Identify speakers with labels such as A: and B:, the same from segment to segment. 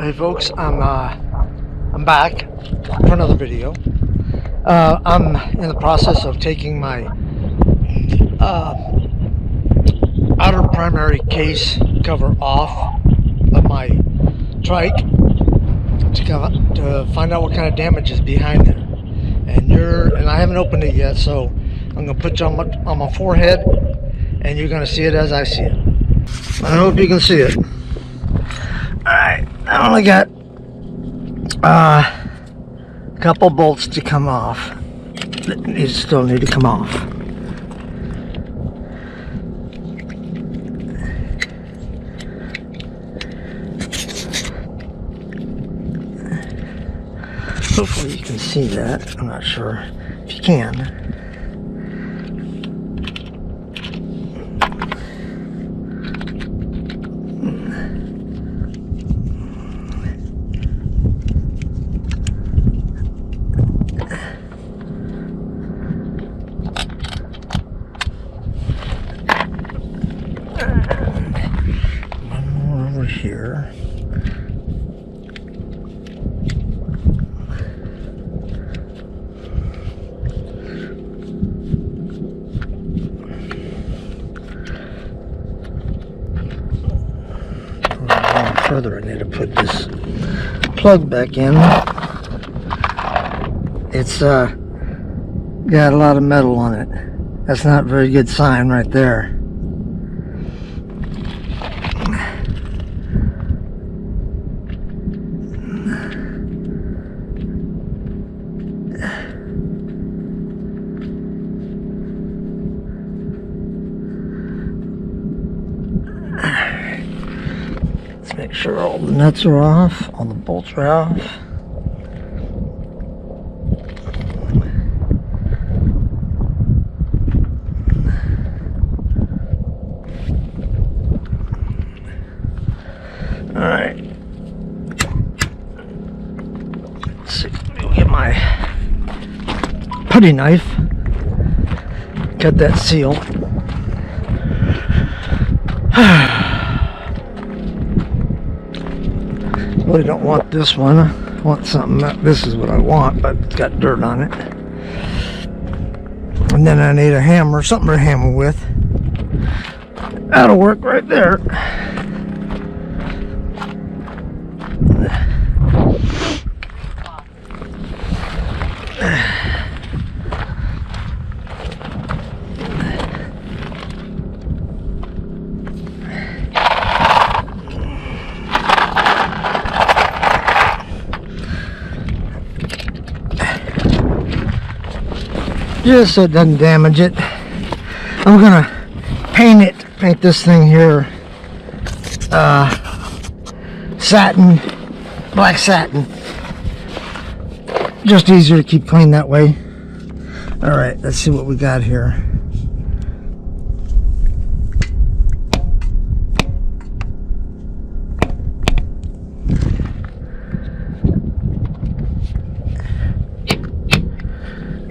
A: Hey folks, I'm back for another video. I'm in the process of taking my outer primary case cover off of my trike to find out what kind of damage is behind there. And I haven't opened it yet, so I'm gonna put you on my forehead, and you're gonna see it as I see it. I hope you can see it. Alright, I only got a couple bolts to come off. These still need to come off. Hopefully you can see that. I'm not sure if you can. Here. Further, I need to put this plug back in. It's got a lot of metal on it. That's not a very good sign right there. Make sure all the nuts are off, all the bolts are off. Alright. Let's see, we'll get my putty knife, cut that seal. Really don't want this one. I want something that this is what I want, but it's got dirt on it. And then I need a hammer, something to hammer with. That'll work right there. Just so it doesn't damage it. I'm gonna paint this thing here satin, black satin. Just easier to keep clean that way. Alright, let's see what we got here.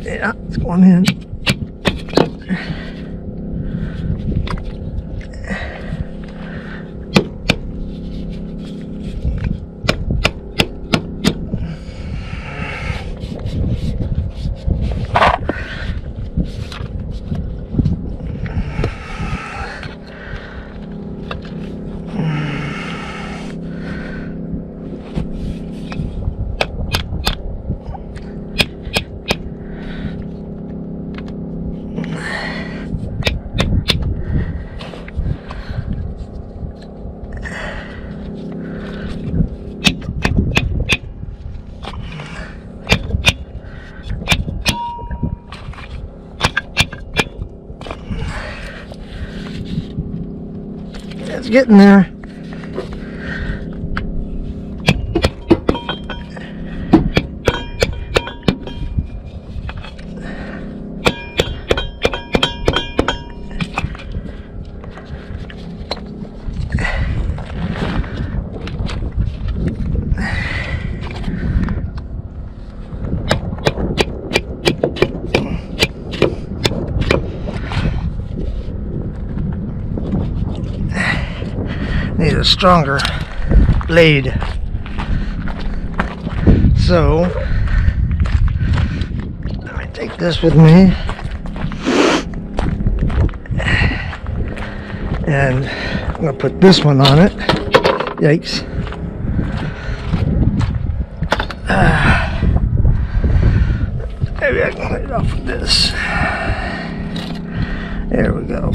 A: Yeah, it's going in. It's getting there. Need a stronger blade. So let me take this with me, and I'm gonna put this one on it. Yikes. Maybe I can get it off with this. There we go.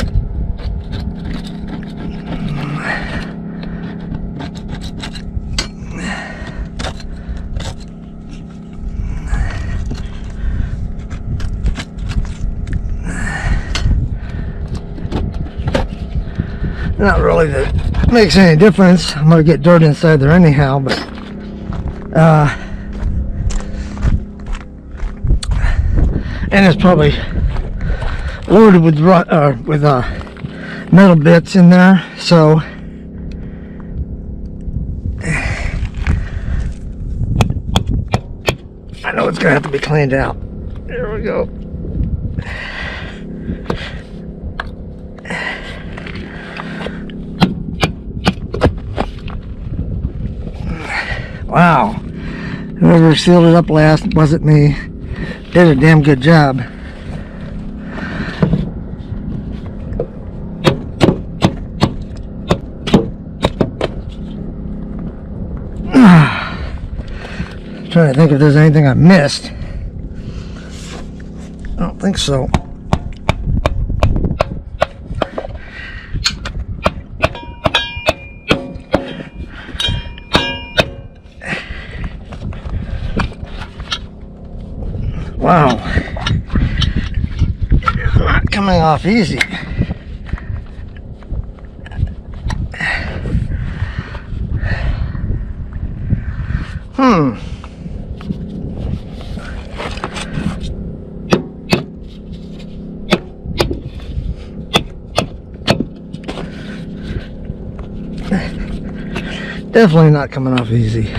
A: Not really that makes any difference. I'm gonna get dirt inside there anyhow, but and it's probably loaded with metal bits in there, so I know it's gonna have to be cleaned out. There we go. Wow, whoever sealed it up last, wasn't me, did a damn good job. Trying to think if there's anything I missed. I don't think so. Wow, it's not coming off easy. Definitely not coming off easy.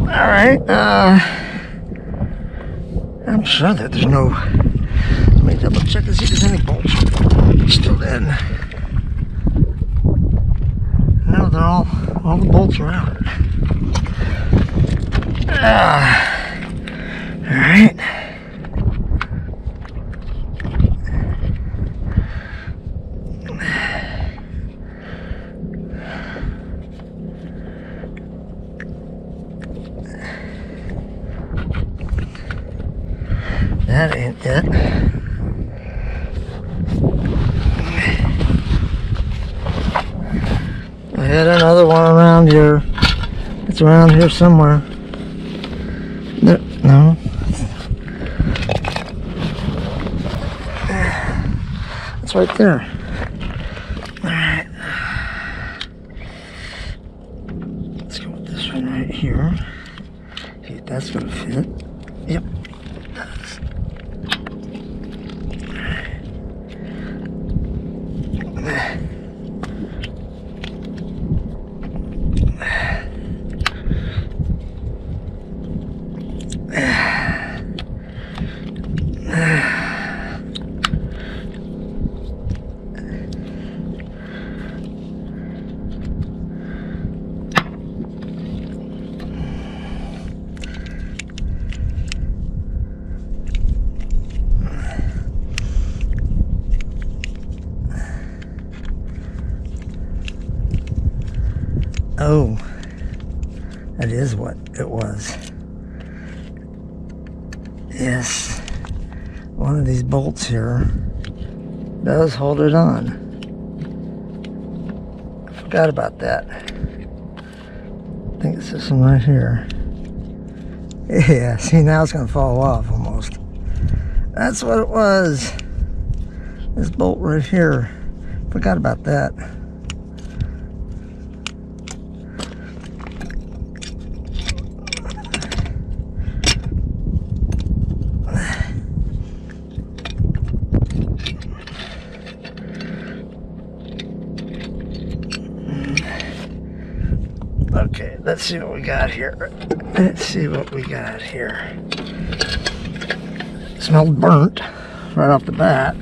A: Alright, I'm sure that there's no, let me double check to see if there's any bolts still in. No, they're all the bolts are out. Alright. That ain't it. I had another one around here. It's around here somewhere. No. It's right there. Alright. Let's go with this one right here. See if that's gonna fit. Yep. Oh, that is what it was. Yes, one of these bolts here does hold it on. I forgot about that. I think it's this one right here. Yeah, see, now it's gonna fall off almost. That's what it was. This bolt right here Forgot about that. Okay, let's see what we got here. Let's see what we got here. Smelled burnt right off the bat.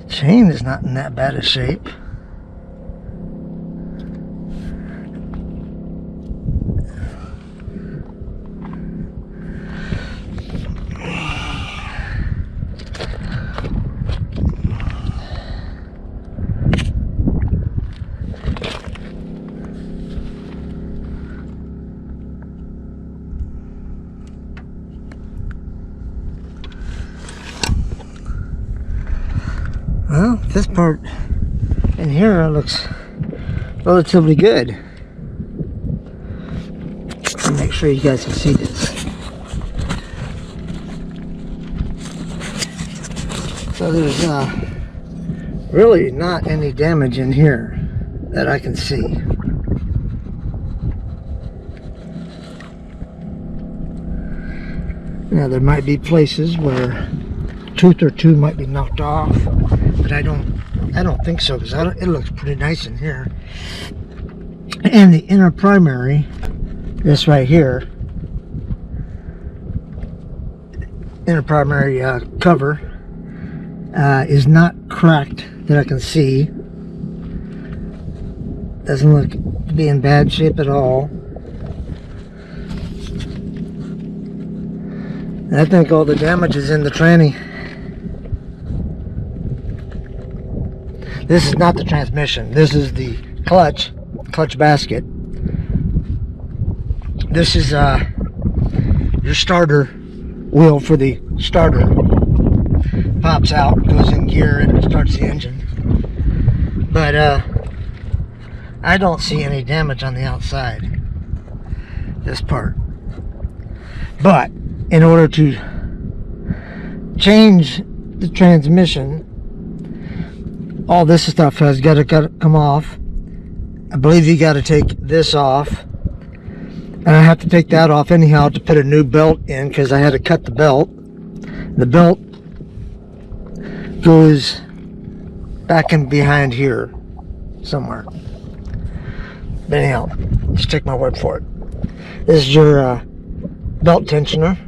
A: Chain is not in that bad a shape. Well, this part in here looks relatively good. Let me make sure you guys can see this. So there's really not any damage in here that I can see. Now there might be places where a tooth or two might be knocked off, but I don't think so, because it looks pretty nice in here. And the inner primary, this right here, inner primary cover is not cracked that I can see. Doesn't look to be in bad shape at all. And I think all the damage is in the tranny. This is not the transmission. This is the clutch basket. This is your starter wheel for the starter. Pops out, goes in gear, and starts the engine. But I don't see any damage on the outside. This part. But in order to change the transmission, all this stuff has got to come off. I believe you got to take this off, and I have to take that off anyhow to put a new belt in, because I had to cut the belt. The belt goes back in behind here somewhere. But anyhow, just take my word for it. This is your belt tensioner.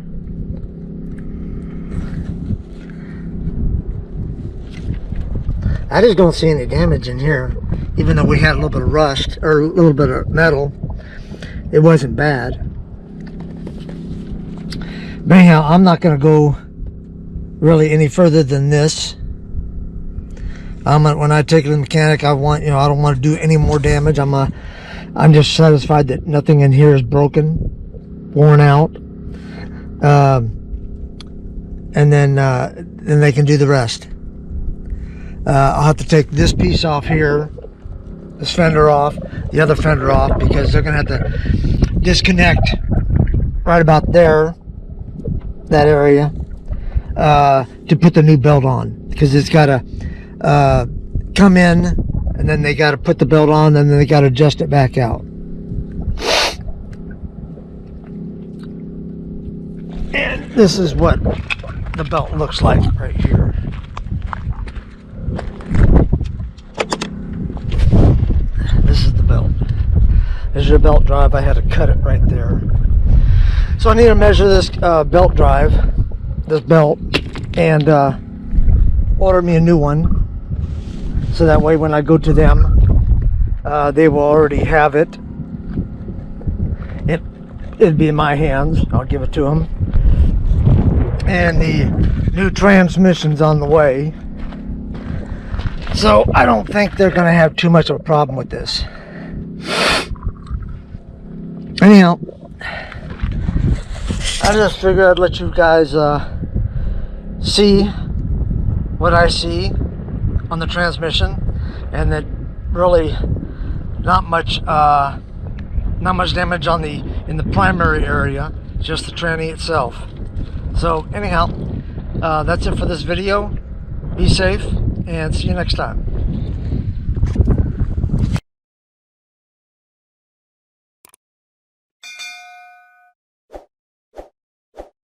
A: I just don't see any damage in here, even though we had a little bit of rust, or a little bit of metal. It wasn't bad. But anyhow, I'm not going to go really any further than this. When I take it to the mechanic, I don't want to do any more damage. I'm just satisfied that nothing in here is broken, worn out, and then they can do the rest. I'll have to take this piece off here, this fender off, the other fender off, because they're going to have to disconnect right about there, that area, to put the new belt on, because it's got to come in, and then they got to put the belt on, and then they got to adjust it back out. And this is what the belt looks like right here. This is the belt. There's your belt drive. I had to cut it right there. So I need to measure this belt drive, this belt, and order me a new one. So that way when I go to them, they will already have it. It'd be in my hands. I'll give it to them. And the new transmission's on the way. So I don't think they're going to have too much of a problem with this. Anyhow, I just figured I'd let you guys see what I see on the transmission, and that really not much damage in the primary area. just the tranny itself. So anyhow, that's it for this video. Be safe and see you next time.